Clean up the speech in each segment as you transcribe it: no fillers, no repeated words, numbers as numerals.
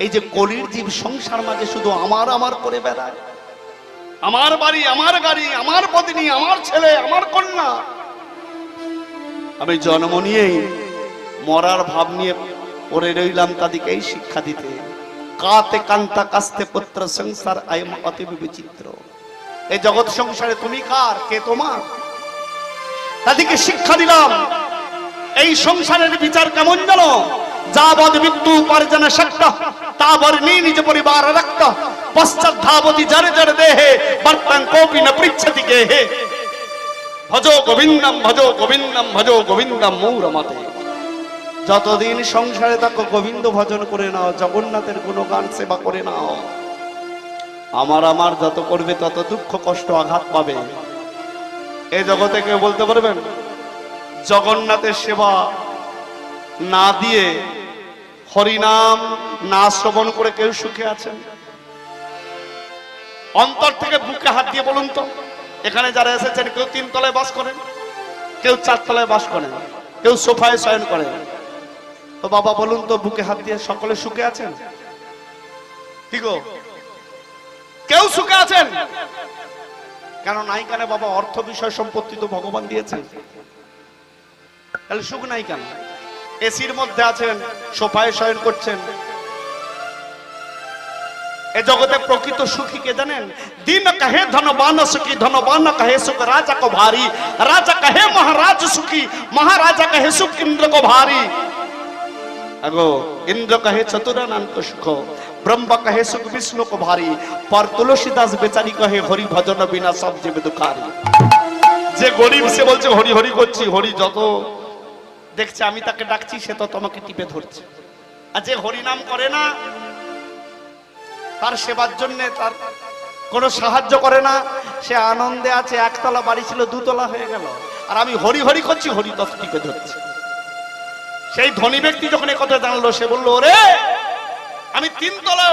এই যে কলির জীব সংসার মাঝে শুধু আমার আমার করে বেড়ায়, আমার বাড়ি, আমার গাড়ি, আমার পত্নী, আমার ছেলে, আমার কন্যা। আমি জন্ম নিয়েই মরার ভাব নিয়ে পড়ে রইলাম তাদেরকে এই শিক্ষা দিতে। কাতে কান্তা কাস্তে পুত্র সংসার আয়ম অতি বিচিত্র। এই জগৎ সংসারে তুমি কার, কে তোমার, তাদেরকে শিক্ষা দিলাম। এই সংসারের বিচার কেমন জানো? যাবদ মৃত্যু উপার্জনে শক্ত তাবর নিজ পরিবার রক্ত পশ্চাৎ ধাবতি জড় জড় দেহে বর্তং কোপি ন পৃচ্ছতি গেহে। ভজো গোবিন্দম ভজো গোবিন্দম ভজো গোবিন্দম মৌরমতে। যতদিন সংসারে থাকো গোবিন্দ ভজন করে নাও, জগন্নাথের গুণগান সেবা করে নাও। আমার আমার যত করবে তত দুঃখ কষ্ট আঘাত পাবে। এই জগতে কেউ বলতে পারবেন জগন্নাথের সেবা না দিয়ে, হরিনাম না শ্রবণ করে কেউ সুখে আছেন? অন্তর থেকে বুকে হাত দিয়ে বলুন তো, এখানে যারা এসেছেন কেউ 3 তলায় বাস করেন, কেউ 4 তলায় বাস করেন, কেউ সোফায় শয়ন করেন, তো বাবা বলুন তো বুকে হাত দিয়ে সকলে সুখে আছেন? কি গো, কেউ সুখে আছেন? কেন নাই কেন বাবা? অর্থ বিষয় সম্পত্তি তো ভগবান দিয়েছেন, তাহলে সুখ নাই কেন? এসির মধ্যে আছেন, সোফায় শয়ন করছেন। এ জগতে প্রকৃত সুখী কে জানেন? দিন কহে ধনবান সুখী, ধনবান কহে সুখ রাজা को भारी, राजा कहे महाराज सुखी, महाराजा कहे सुख इंद्र को भारी। अगो इंद्र कहे चतुरानन को सुख, ब्रह्मा कहे सुख विष्णु को भारी, पर तुलसीदास बेचारी कहे हरि भजन बिना सब जीव दुखारी। যে গরিব সে বলছে হরি হরি করছি, হরি যত দেখছে আমি তাকে ডাকছি সে তো তোমাকে টিপে ধরছে। আর যে হরি নাম করে না, তার সেবার জন্য তার কোনো সাহায্য করে না, সে আনন্দে আছে, 1 তলা বাড়ি ছিল 2 তলা হয়ে গেল, আর আমি হরি হরি করছি, হরি তত টিপে ধরছে। সেই ধনী ব্যক্তি যখন এই কথা জানলো, সে বলল ওরে আমি 3 তলা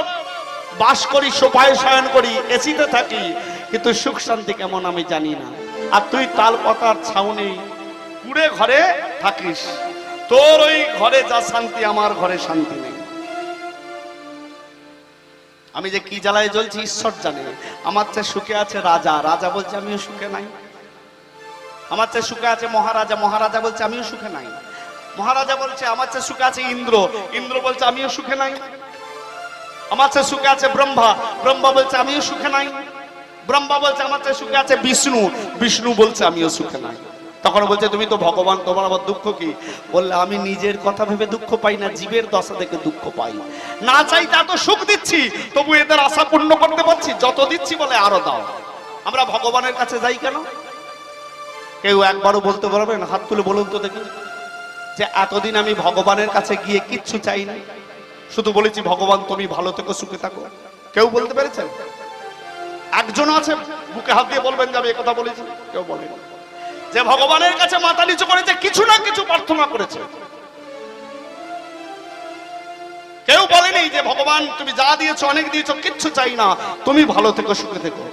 বাস করি, সোফায় শয়ন করি, এসিতে থাকি, কিন্তু সুখ শান্তি কেমন আমি জানি না। আর তুই তাল পাতার ছাউনি কুড়ে ঘরে থাকিস, তোর ওই ঘরে যা শান্তি আমার ঘরে শান্তি নেই। আমি যে কি জ্বালায় জ্বলছি ঈশ্বর জানে। আমার চেয়ে সুখে আছে রাজা, রাজা বলছে আমিও সুখে নাই। আমার চেয়ে সুখে আছে মহারাজা, মহারাজা বলছে আমিও সুখে নাই। মহারাজা বলছে আমার চেয়ে সুখে আছে ইন্দ্র, ইন্দ্র বলছে আমিও সুখে নাই। আমার চেয়ে সুখে আছে ব্রহ্মা, ব্রহ্মা বলছে আমিও সুখে নাই। ব্রহ্মা বলছে আমার চেয়ে সুখে আছে বিষ্ণু, বিষ্ণু বলছে আমিও সুখে নাই। তখন বলছে তুমি তো ভগবান, তোমার আবার দুঃখ কি? বললে আমি নিজের কথা ভেবে দুঃখ পাই না, জীবের দশা দেখে দুঃখ পাই। না চাই তা তো সুখ দিচ্ছি, তবু এদের আশা পূর্ণ করতে পারছি, যত দিচ্ছি বলে আরো দাও। আমরা ভগবানের কাছে যাই কেন? কেউ একবারও বলতে পারবেন? হাত তুলে বলুন তো দেখি, যে এতদিন আমি ভগবানের কাছে গিয়ে কিচ্ছু চাই না, শুধু বলেছি ভগবান তুমি ভালো থেকো, সুখে থাকো। কেউ বলতে পেরেছেন? একজন আছে বুকে হাত দিয়ে বলবেন যে আমি এই কথা বলেছি? কেউ বলেনি। যে ভগবানের কাছে মাথা নিচু করেছে, কিছু না কিছু প্রার্থনা করেছে। কেউ বলেনি যে ভগবান তুমি যা দিয়েছো অনেক দিয়েছো, কিচ্ছু চাই না, তুমি ভালো থেকো, সুখে থেকো।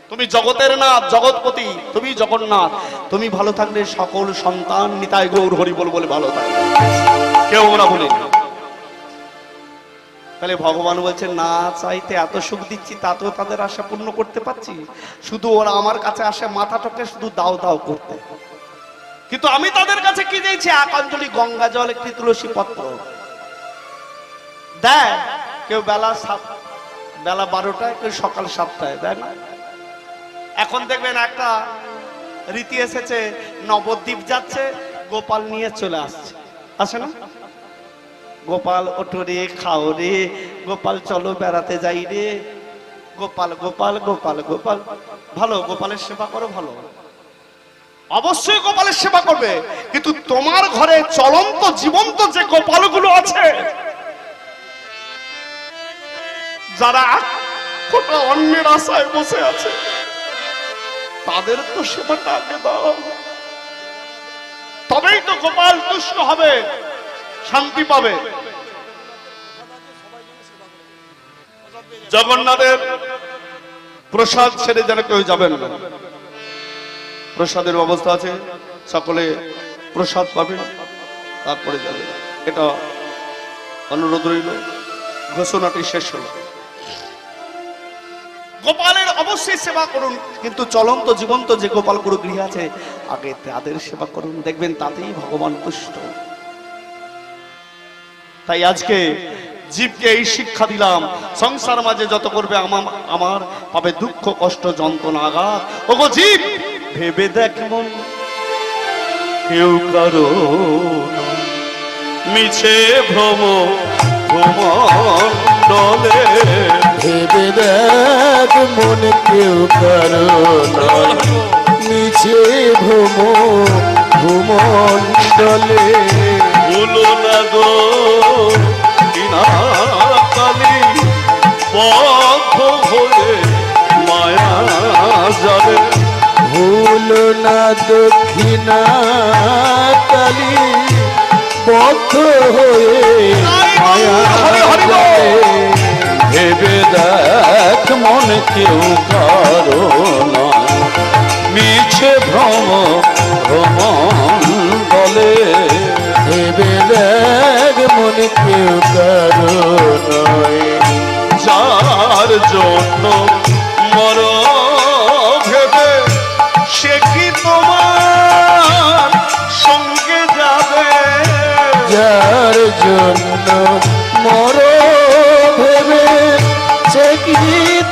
তুমি জগতের নাথ, জগৎপতি, তুমি জগন্নাথ, তুমি ভালো থাকলে সকল সন্তান নিতাই গৌর হরি বল বলে ভালো থাকবে। কেউ ওরা বলেনি। তাহলে ভগবান বলছে না চাইতে এত সুখ দিচ্ছি, তাতেও তাদের আশা পূর্ণ করতে পারছি, শুধু ওরা আমার কাছে আসে মাথা টকে শুধু দাও দাও করতে। কিন্তু আমি তাদের কাছে কি দিয়েছি? 1 অঞ্জলি গঙ্গা জল, 1 তুলসী পত্র দেয়। কেউ বেলা 12টায়, কেউ সকাল 7টায় দেয় না। এখন দেখবেন একটা রীতি এসেছে, নবদ্বীপ যাচ্ছে, গোপাল নিয়ে চলে আসছে, আসে না? গোপাল ওঠো রে, খাও রে, গোপাল চলো বেড়াতে যাই রে, গোপাল গোপাল গোপাল গোপাল। ভালো, গোপালের সেবা করো, ভালো, অবশ্যই গোপালের সেবা করবে, কিন্তু তোমার ঘরে চলন্ত জীবন্ত যে গোপালগুলো আছে, যারা কোটা অন্যের আশায় বসে আছে, তাদের তো সেবাটা আগে দাও, তবেই তো গোপাল তুষ্ট হবে, শান্তি পাবে। জগন্নাথের প্রসাদ ছেড়ে যেন কেউ যাবেন না। প্রসাদের ব্যবস্থা আছে, সকলে প্রসাদ পাবেন, তারপরে যাবে, এটা অনুরোধ রইল। ঘোষণাটি শেষ হল। গোপালের অবশ্যই সেবা করুন, কিন্তু চলন্ত জীবন্ত যে গোপাল গুরু গৃহে আছে আগে তাদের সেবা করুন, দেখবেন তাতেই ভগবান তুষ্ট। তাই আজকে জীবকে এই শিক্ষা দিলাম, সংসার মাঝে যত করবে আমার পাবে দুঃখ কষ্ট যন্ত্রণা আঘাত। ওগো জীব ভেবে দেখ মন কেউ কারো মিছে ভ্রম ভ্রমণ্ডলে, ভেবে দেখ মন কেউ কারো নয় মিছে ভ্রম ভূমণ্ডলে। ভুলো না গো কালী বদ্ধ হয়ে মায়া যাবে, ভুল না দক্ষিণা কালী বদ্ধ হয়ে মায়া যাবে। ভেবে দেখ মন কেউ কারো নয় মিছে ভ্রম ভ্রমণ্ডলে, ভেবে দেখ মন কেউ কারো নয়। যার জন্য মর ভেবে সে কি তোমার সঙ্গে যাবে, যার জন্য মর ভেবে সে কি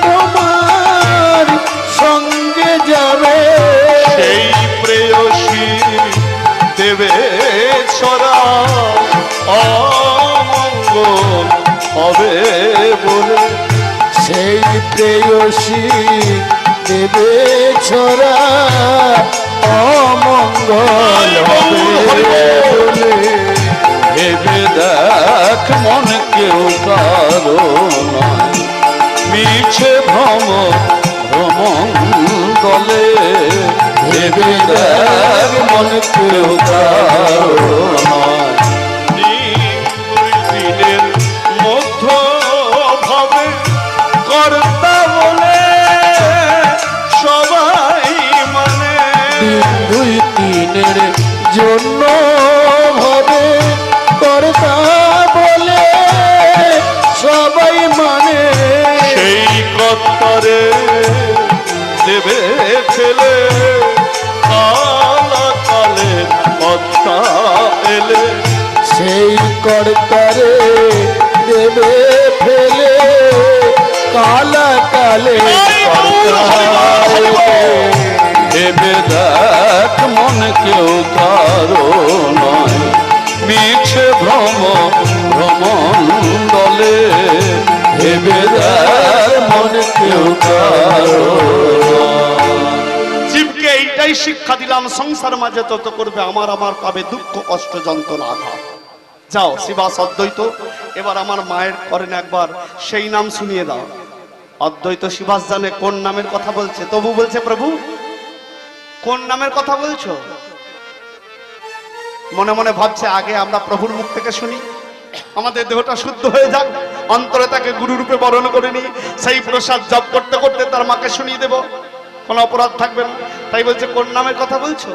তোমার সঙ্গে যাবে। সেই প্রেয়সী দেবে ছড়া অমঙ্গল হবে বলে, সেই প্রেয়সী দেবে ছড়া অমঙ্গল হবে বলে। ভেবে দেখ মন কেউ কারো নয় মিছে ভ্রম ভ্রমণ্ডলে, ভেবে দেখ মন কেউ কারো নয়। দিনের মধ্য ভাবে কর্তা বলে সবাই মানে, দিন দুই তিনের জন্য হবে কর্তা বলে সবাই মানে। সেই কর্তারে দেবে ফেলে কালা কালে কর্তা এলে, সেই কর্তারে দেবে ফেলে কালা কালে কর্তা এলে। ভেবে দেখ মন কেউ কারো নয় মিছে ভ্রম ভ্রমণ্ডলে, ভেবে দেখ মন কেউ কারো নয়। জীবকে এইটাই শিক্ষা দিলাম, সংসার মাঝে তত করবে আমার পাবে দুঃখ কষ্ট যন্ত্রণা আঘাত। যাও শিবাস অদ্বৈত, এবার আমার মায়ের করেন একবার সেই নাম শুনিয়ে দাও। অদ্বৈত শিবাস জানে কোন নামের কথা বলছে, তবু বলছে প্রভু কোন নামের কথা বলছো। মনে মনে ভাবছে আগে আমরা প্রভুর মুখ থেকে শুনি, আমাদের দেহটা শুদ্ধ হয়ে যাক, অন্তরে তাকে গুরুরূপে বরণ করে নি, সেই প্রসাদ জপ করতে করতে তার মাকে শুনিয়ে দেব, কোনো অপরাধ থাকবে না। তাই বলছে কোন নামের কথা বলছো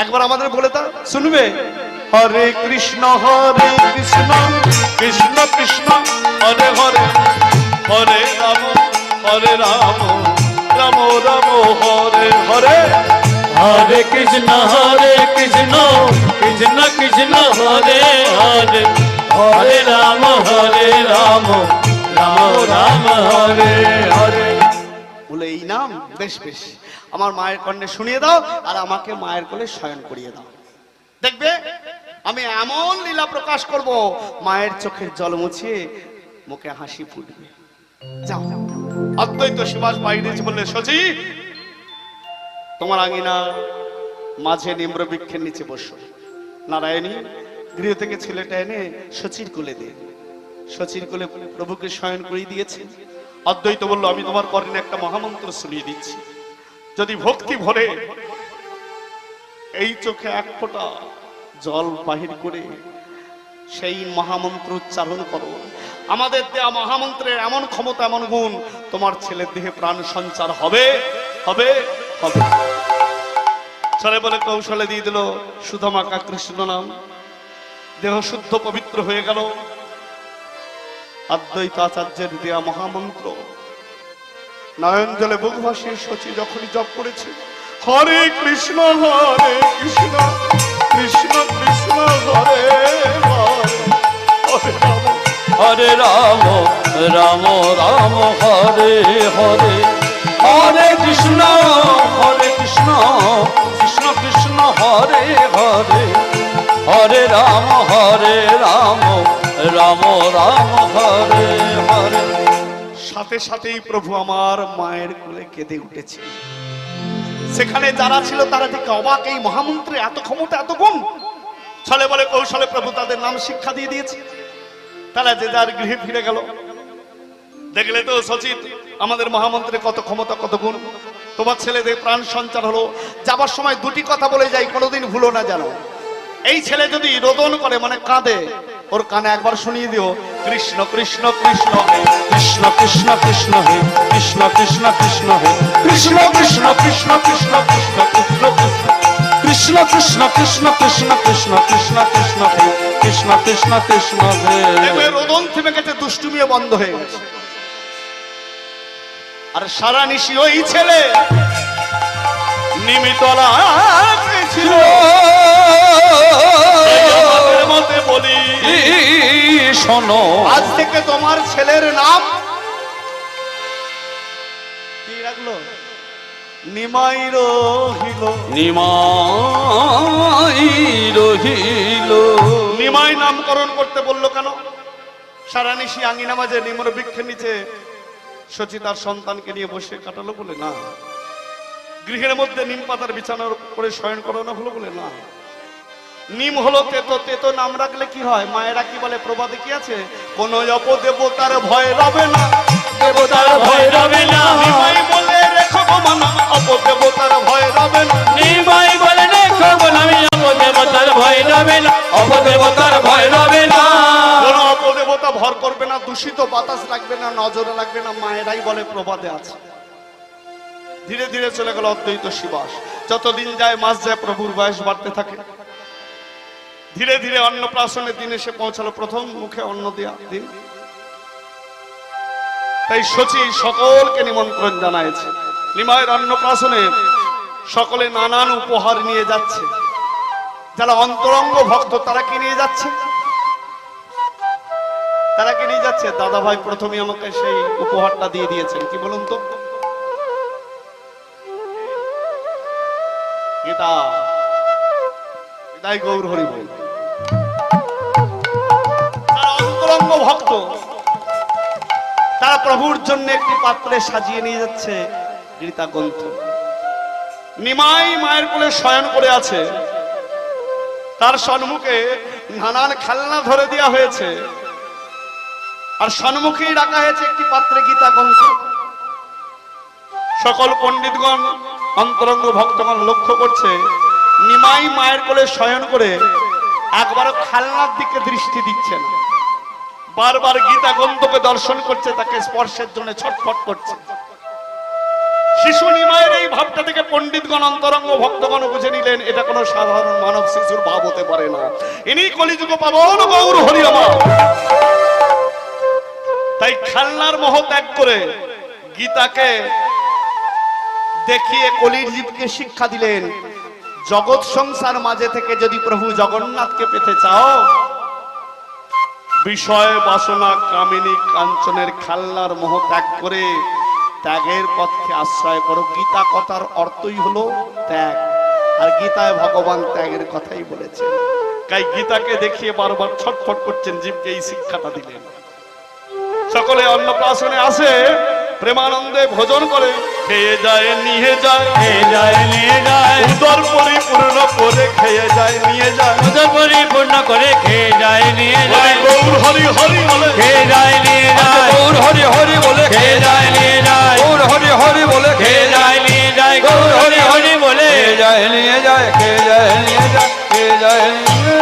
একবার আমাদের বলে দাও, শুনবে। হরে কৃষ্ণ কৃষ্ণ কৃষ্ণ হরে হরে, হরে রাম রাম রাম হরে হরে, হরে কৃষ্ণ কৃষ্ণ কৃষ্ণ হরে হরে, হরে রাম রাম রাম হরে হরে। বলে এই নাম বেশ বেশ, আমার মায়ের কর্ণে শুনিয়ে দাও আর আমাকে মায়ের কোলে শয়ন করিয়ে দাও, দেখবে আমি এমন লীলা প্রকাশ করব মায়ের চোখের জল মুছিয়ে মুখে হাসি ফুটবে। যাও। অদ্বৈত শিবাস বাইরে বললে সচি তোমার আঙিনা মাঝে নিম্র বৃক্ষের নিচে বসো। নারায়ণী গৃহ থেকে ছেলেটা এনে সচির কোলে দে। সচির কোলে প্রভুকে শয়ন করিয়ে দিয়েছে। অদ্বৈত বলল আমি তোমার কর্ণে একটা মহামন্ত্র শুনিয়ে দিচ্ছি, যদি ভক্তি ভরে এই চোখে এক ফোঁটা জল বাহির করে সেই মহামন্ত্র উচ্চারণ করো, আমাদের দেয়া মহামন্ত্রের এমন ক্ষমতা এমন গুণ, তোমার ছেলের দেহে প্রাণ সঞ্চার হবে হবে হবে। চলে বলে কৌশলে দিয়ে দিল সুধামাকা কৃষ্ণ নাম, দেহ শুদ্ধ পবিত্র হয়ে গেল। অদ্বৈত আচার্যের দেয়া মহামন্ত্র নয়ন জলে বুক ভাসিয়ে শচী যখনই জপ করেছে, হরে কৃষ্ণ কৃষ্ণ কৃষ্ণ হরে হরে, হরে রাম রাম রাম হরে হরে, হরে কৃষ্ণ কৃষ্ণ কৃষ্ণ হরে হরে, হরে রাম রাম রাম হরে হরে। সাথে সাথেই প্রভু আমার মায়ের কোলে কেঁদে উঠেছে। সেখানে যারা ছিল তারা ঠিক অবাক, এই মহামন্ত্রে এত ক্ষমতা এত গুণ। ছলে বলে কৌশলে প্রভু তাদের নাম শিক্ষা দিয়ে দিয়েছে। তারা যে যার গৃহে ফিরে গেল। দেখলে তো সচিত আমাদের মহামন্ত্রে কত ক্ষমতা কত গুণ। তোমার ছেলেদের প্রাণ সঞ্চার হলো। যাবার সময় দুটি কথা বলে যাই, কোনোদিন ভুলো না জানো। এই ছেলে যদি রোদন করে মানে কাঁদে, ওর কানে একবার শুনিয়ে দিও কৃষ্ণ কৃষ্ণ কৃষ্ণ হে কৃষ্ণ কৃষ্ণ কৃষ্ণ হে কৃষ্ণ কৃষ্ণ কৃষ্ণ হে কৃষ্ণ কৃষ্ণ কৃষ্ণ কৃষ্ণ কৃষ্ণ কৃষ্ণ কৃষ্ণ কৃষ্ণ কৃষ্ণ কৃষ্ণ কৃষ্ণ কৃষ্ণ কৃষ্ণ হে কৃষ্ণ কৃষ্ণ কৃষ্ণ হে। রোদন থেমে গেছে, দুষ্টুমিও বন্ধ হয়ে গেছে। আর সারা নিশি ওই ছেলে নিমিতলা ছিল। মতে বলি শোনো, আজ থেকে তোমার ছেলের নাম কি রাখলো? নিমাই রহিল। নিমাই রহিল। নিমাই নামকরণ করতে বললো কেন? সারা নিশি আঙ্গিনা মাঝে নিমর বৃক্ষের নিচে শচী তার সন্তানকে নিয়ে বসে কাটালো বলে না, গৃহের মধ্যে নিম পাতার বিছানার করে শয়ন করানো হলো বলে না। নিম হলো তেতো, তেতো নাম রাখলে কি হয়? মায়েরা কি বলে প্রবাদে কি আছে? কোন অপদেবতার ভয় রবে না, দেবতার ভয় রবে না। নিমাই বলে রেখো মানা, অপদেবতার ভয় রবে না। নিমাই বলে রেখো আমি, অপদেবতার ভয় রবে না, অপদেবতার ভয় রবে না। কোন অপদেবতা ভর করবে না, দূষিত বাতাস লাগবে না, নজরে লাগবে না, মায়েরাই বলে প্রবাদে আছে। ধীরে ধীরে চলে গেল অদ্বৈত শিবাস। যতদিন যায় মাস যায়, প্রভুর বয়স বাড়তে থাকে। ধীরে ধীরে অন্নপ্রাশনের দিন এসে পৌঁছালো, প্রথম মুখে অন্ন দেওয়া দিন। তাই শচী সকলকে নিমন্ত্রণ জানাইছে। নিমাইয়ের অন্নপ্রাশনে সকলে নানান উপহার নিয়ে যাচ্ছে। যারা অন্তরঙ্গ ভক্ত তারা কি নিয়ে যাচ্ছে? তারা কি নিয়ে যাচ্ছে? দাদা ভাই প্রথমে আমাকে সেই উপহারটা দিয়ে দিয়েছেন, কি বলুন তো? গীতা, গীতাই গৌর হরি বল। তারা অন্তরঙ্গ ভক্ত, তারা প্রভুর জন্য একটি পাত্রে সাজিয়ে নিয়ে যাচ্ছে গীতা গ্রন্থ। নিমাই মায়ের কোলে শয়ন করে আছে, তার সম্মুখে নানান খেলনা ধরে দেওয়া হয়েছে, আর সম্মুখেই রাখা হয়েছে একটি পাত্রে গীতা গ্রন্থ। সকল পণ্ডিতগণ অন্তরঙ্গ ভক্তগণ লক্ষ্য করছে, নিমাই মায়ের কোলে শয়ন করে একবারও খেলনার দিকে দৃষ্টি দিচ্ছে না, বারবার গীতা গ্রন্থকে দর্শন করছে, তাকে স্পর্শের জন্য ছটফট করছে। শিশু নিমায়ের এই ভাবটা থেকে পণ্ডিতগণ অন্তরঙ্গ ভক্তগণ বুঝে নিলেন এটা কোনো সাধারণ মানব শিশুর ভাব হতে পারে না, ইনি কলিযুগ পাবন গৌর হরি আমার। তাই খেলনার মোহ ত্যাগ করে গীতাকে দেখিয়ে কলির জীবকে শিক্ষা দিলেন, জগৎ সংসার মাঝে থেকে যদি প্রভু জগন্নাথকে পেতে চাও, বিষয় বাসনা কামিনী কাঞ্চনের খেলনার মোহ ত্যাগ করে ত্যাগের পথে আশ্রয় করো। গীতা কথার অর্থই হলো ত্যাগ, আর গীতায় ভগবান ত্যাগের কথাই বলেছেন। তাই গীতাকে দেখিয়ে বারবার ছটফট করছেন, জীবকে এই শিক্ষাটা দিলেন। সকলে অন্নপ্রাশনে আসে, প্রেমানন্দে ভোজন করে, খেয়ে যায় নিয়ে যায়, খেয়ে যায় নিয়ে যায়, উদর পরিপূর্ণ করে খেয়ে যায় নিয়ে যায়, উদর পরিপূর্ণ করে খেয়ে যায় নিয়ে যায়, গৌর হরি হরি বলে খেয়ে যায় নিয়ে যায়, গৌর হরি হরি বলে খেয়ে যায় নিয়ে যায়, গৌর হরি হরি বলে খেয়ে যায় নিয়ে যায়, গৌর হরি হরি বলে খেয়ে যায় নিয়ে যায়, খেয়ে যায় নিয়ে যায়, খেয়ে যায় নিয়ে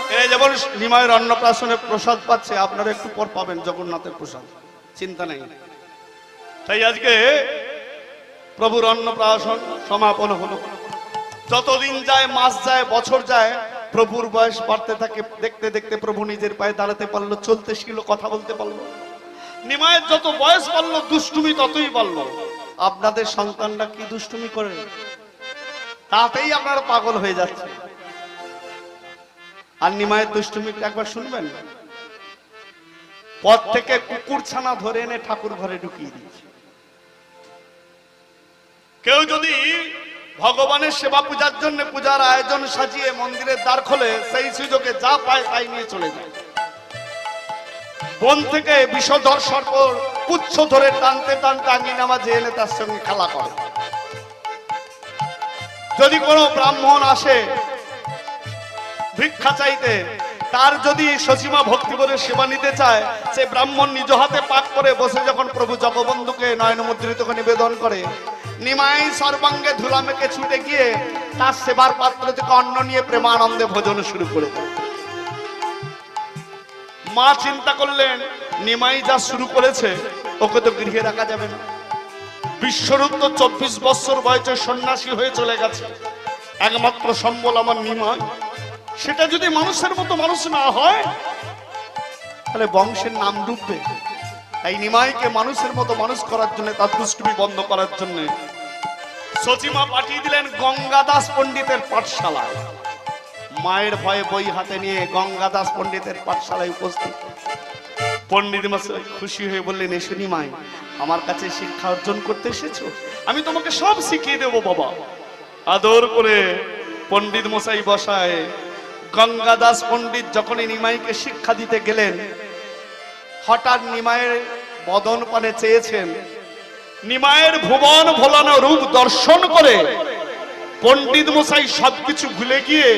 যায়। যেমন নিমায়ের অন্নপ্রাশনে প্রসাদ পাচ্ছে, আপনারা একটু পর পাবেন জগন্নাথের প্রসাদ, চিন্তা নেই। তাই আজকে প্রভুর অন্নপ্রাশন সমাপন হলো। যতদিন যায়, মাস যায়, বছর যায়, প্রভুর বয়স বাড়তে থাকে, দেখতে দেখতে প্রভু নিজের পায়ে দাঁড়াতে পারলো, চলতে শিখলো, কথা বলতে পারলো। নিমাইয়ের যত বয়স বাড়লো দুষ্টুমি ততই বাড়লো। আপনাদের সন্তানরা কি দুষ্টুমি করে, তাতেই আপনারা পাগল হয়ে যাচ্ছে। আর নিমাইয়ের দুষ্টুমি একবার শুনবেন, পথ থেকে কুকুর ছানা ধরে এনে ঠাকুর ঘরে ঢুকিয়ে দিয়েছে। কেউ যদি ভগবানের সেবা পূজার জন্য পূজার আয়োজন সাজিয়ে মন্দিরের দ্বার খোলে, সেই সুযোগে যা পায় তাই নিয়ে চলে যায়। বন থেকে বিষধর সর্প পুচ্ছ ধরে টানতে টানতে আঙ্গিনা মাঝে এনে তার সঙ্গে খেলা করে। যদি কোনো ব্রাহ্মণ আসে ভিক্ষা চাইতে, তার যদি সসীমা ভক্তি করে সেবা নিতে চায়, সে ব্রাহ্মণ নিজ হাতে পাক করে বসে যখন প্রভু জগবন্ধুকে নয়ন মুদ্রিত নিবেদন করে, নিমাই সর্বাঙ্গে ধুলা মেখে ছুটে গিয়ে তার সেবার পাত্র থেকে অন্ন নিয়ে প্রেমানন্দে ভোজন শুরু করে দেয়। মা চিন্তা করলেন, নিমাই যা শুরু করেছে ওকে তো গৃহে রাখা যাবে না। বিশ্বরূপ তো 24 বছর বয়সে সন্ন্যাসী হয়ে চলে গেছে, একমাত্র সম্বল আমার নিমাই। সেটা যদি মানুষের মতো মানুষ না হয় তাহলে বংশের নাম ডুববে। তাই নিমাইকে মানুষের মতো মানুষ করার জন্য, তার দুষ্টুমি বন্ধ করার জন্য সচিমা পাঠিয়ে দিলেন গঙ্গাদাস পণ্ডিতের পাঠশালায়। মায়ের ভয়ে বই হাতে নিয়ে গঙ্গাদাস পণ্ডিতের পাঠশালায় উপস্থিত। পণ্ডিত মশাই খুশি হয়ে বললেন, এসো নিমাই, আমার কাছে শিক্ষা অর্জন করতে এসেছো, আমি তোমাকে সব শিখিয়ে দেবো বাবা। আদর করে পণ্ডিত মশাই বসায়। গঙ্গাদাস পণ্ডিত যখনই নিমাইকে শিক্ষা দিতে গেলেন, হঠাৎ নিমাইয়ের বদন পানে চেয়েছেন। নিমাইয়ের ভুবন ভোলানো রূপ দর্শন করে পণ্ডিত মশাই সবকিছু ভুলে গিয়ে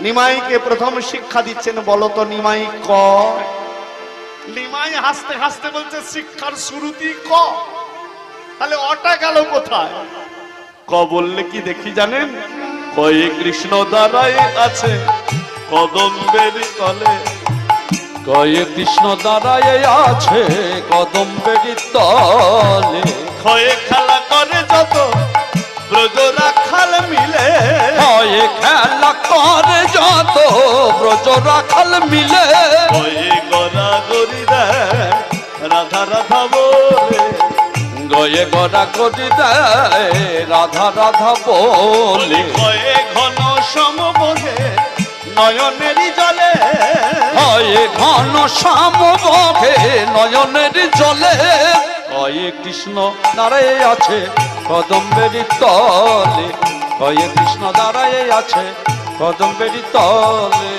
নিমাইকে প্রথম শিক্ষা দিচ্ছেন। বলো তো নিমাই ক। নিমাই হাসতে হাসতে বলছে, শিক্ষার শুরুতেই ক, তাহলে অটা গেল কোথায়? ক বললে কি দেখি জানেন? কয়ে কৃষ্ণ দ্বারাই আছে কদম্বের তলে। কয়ে কৃষ্ণ দ্বারায় আছে কদম্বের তলে। ক্ষয়ে খেলা করে যত ব্রজ রাখাল মিলে। কয়ে খেলা করে যত ব্রজ রাখাল মিলে। কয়ে গড়া গড়ি দেয় রাধা রাধা বলে। গয়ে গড়া গড়ি দেয় রাধা রাধা বলে। কয়ে ঘন সমবোধে নয়নেরই জলে। কয়ে ঘন শ্যাম বহে নয়নের জলে। কয়ে কৃষ্ণ দাঁড়ায় আছে কদম্বের তলে। কয়ে কৃষ্ণ দাঁড়ায় আছে কদম্বের তলে।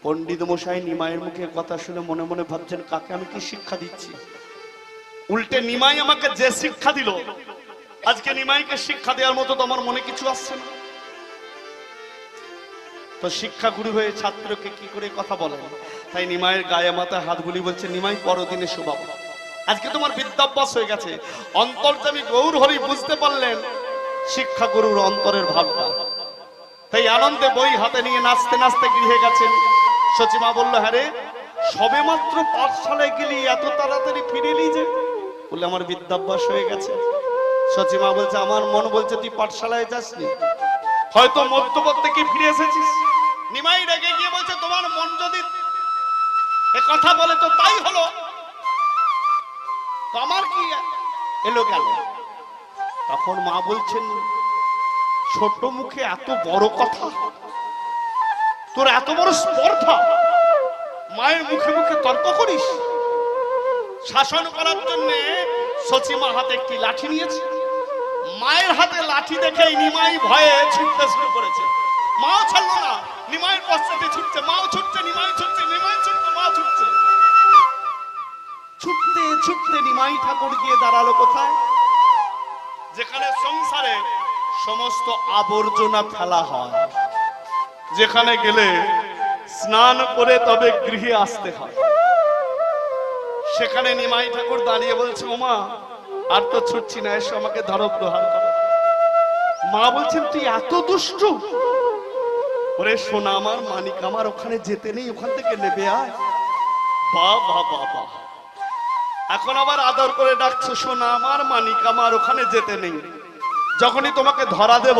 পণ্ডিত মশাই নিমাইয়ের মুখে কথা শুনে মনে মনে ভাবছেন, কাকে আমি কি শিক্ষা দিচ্ছি? উল্টে নিমাই আমাকে যে শিক্ষা দিল, আজকে নিমাইকে শিক্ষা দেওয়ার মতো তো আমার মনে কিছু আসছে না। তো শিক্ষা গুরু হয়ে ছাত্রকে কি করে কথা বলেন? তাই নিমাইয়ের গায়ে মাথায় হাত বুলি বলছে, নিমাই পরদিনে শোভাব, আজকে তোমার বিদ্যাভ্যাস হয়ে গেছে। অন্তর্যামী গৌর হরি বুঝতে পারলেন শিক্ষা গুরুর অন্তরের ভাবটা, তাই আনন্দে বই হাতে নিয়ে নাচতে নাচতে গৃহে গেছেন। সচিমা বলল, হ্যাঁ রে, সবে মাত্র পাঠশালায় গেলি, এত তাড়াতাড়ি ফিরে এলি যে? বলে, আমার বিদ্যাভ্যাস হয়ে গেছে। সচিমা বলছে, আমার মন বলছে তুই পাঠশালায় যাসনি, হয়তো মধ্যপথ থেকে ফিরে এসেছিস। নিমাই রেগে গিয়ে বলছে, তোমার মন যদি এ কথা বলে তো তাই হলো, তো আমার কি এলো গেল? তখন মা বলছেন, ছোট মুখে এত বড় কথা, তোর এত বড় স্পর্ধা, মায়ের মুখে মুখে তর্ক করিস? শাসন করার জন্য সচিমা হাতে একটি লাঠি নিয়েছে। মায়ের হাতে লাঠি দেখেই নিমাই ভয়ে ছুটতে শুরু করেছে। মাও ছাড়লো না, নিমাইয়ের পশ্চাতে ছুটছে, মাও ছুটছে, নিমাই ছুটছে, নিমাই ছুটছে, মা ছুটছে। ছুটতে ছুটতে নিমাই ঠাকুর গিয়ে দাঁড়ালো কোথায়? যেখানে সংসারে সমস্ত আবর্জনা ফেলা হয়, যেখানে গেলে স্নান করে তবে গৃহে আসতে হয়। সেখানে নিমাই ঠাকুর দাঁড়িয়ে বলছে, ওমা আর তো ছুটছি না, এসো আমাকে ধরো, প্রহার করো। মা বলছেন, তুই এত দুষ্টু? ওরে সোনা আমার, মানিক আমার, ওখানে যেতে নেই, ওখান থেকে নেবে আয়। বাবা বাবা, এখন আবার আদর করে ডাকছো, সোনা আমার, মানিক আমার, ওখানে যেতে নেই। যখনই তোমাকে ধরা দেব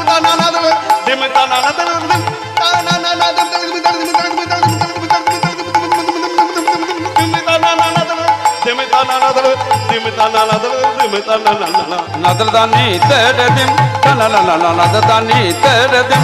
నదరదాన్ని తేరదిం తనలల నదరదాన్ని తేరదిం